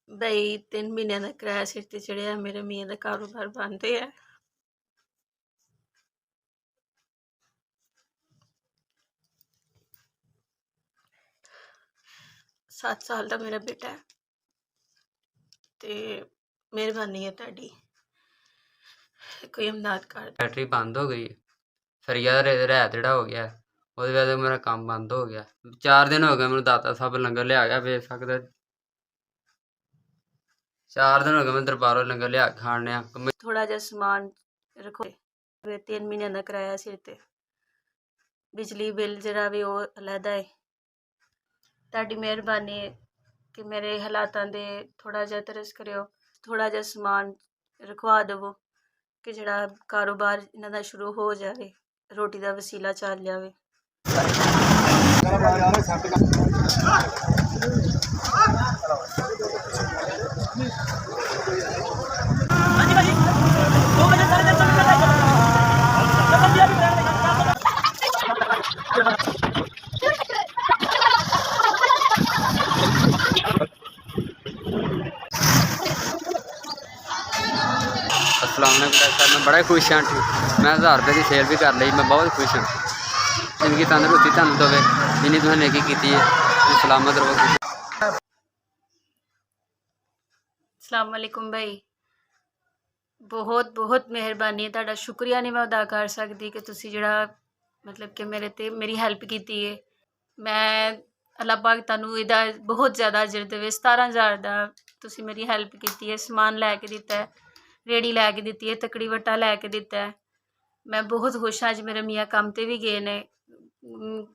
बई 3 महीनों का किराया सिर ते चढ़िया। मेरे मियाँ का कारोबार बंद है। 7 साल का मेरा बेटा है। ते मेहरबानी है तुहाडी, कोई इमदाद कर। बैटरी बंद हो गई, सरिया रैत जेड़ा हो गया, ਉਹਦੀ वजह से मेरा काम बंद हो गया। 4 दिन हो गए मैनू दाता साहब लंगर लिया गया बेशक दे 4 दिन हो गए मैं दरबारों लंगर लिया खाने। थोड़ा जा समान रखो। 3 महीनों का किराया सिर ते, बिजली बिल जरा भी वो अलहदा है। तुहाडी मेहरबानी है कि मेरे हालातां दे थोड़ा जा तरस करियो, थोड़ा जा समान रखवा देवो कि जड़ा कारोबार इन्हां दा शुरू हो जाए, रोटी दा वसीला चल जाए। अस्सलाम वालेकुम डॉक्टर साहब, मैं बड़ा खुश हाँ। मैं 1000 रुपये की सेल भी कर ली, मैं बहुत खुश हाँ। जिंदगी तंदरुस्ती तुहानू देवे, जिन्नी तुसें नेकी कीती है, सलामत रहो। अस्सलाम वालेकुम भाई, बहुत बहुत मेहरबानी, तुहाडा शुक्रिया नहीं मैं अदा कर सकती कि तुसी जड़ा मतलब कि मेरी हैल्प की है। मैं अल्लाह पाक तुहानू इहदा बहुत ज़्यादा अजर देवे। 17,000 दा तुसी मेरी हैल्प की है, समान लैके दिता है, रेड़ी लैके दी है, तकड़ी वट्टा लैके दिता है। मैं बहुत खुश हाँ। अज मेरे मियाँ काम ते भी गए ने,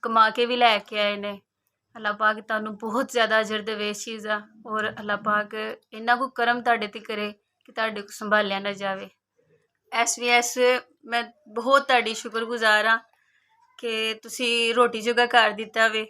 कमा के भी लैके आए ने। अल्लाह पाक तुहानू बहुत ज़्यादा अजर देवे इस चीज़ का, और अल्लाह पाक इन्ना को करम तुहाडे ते करे कि तुहाडे को संभालिया ना जावे। SVS मैं बहुत तुहाडी शुक्रगुजार हाँ कि तुसी रोटी जोगा कर दिता वे।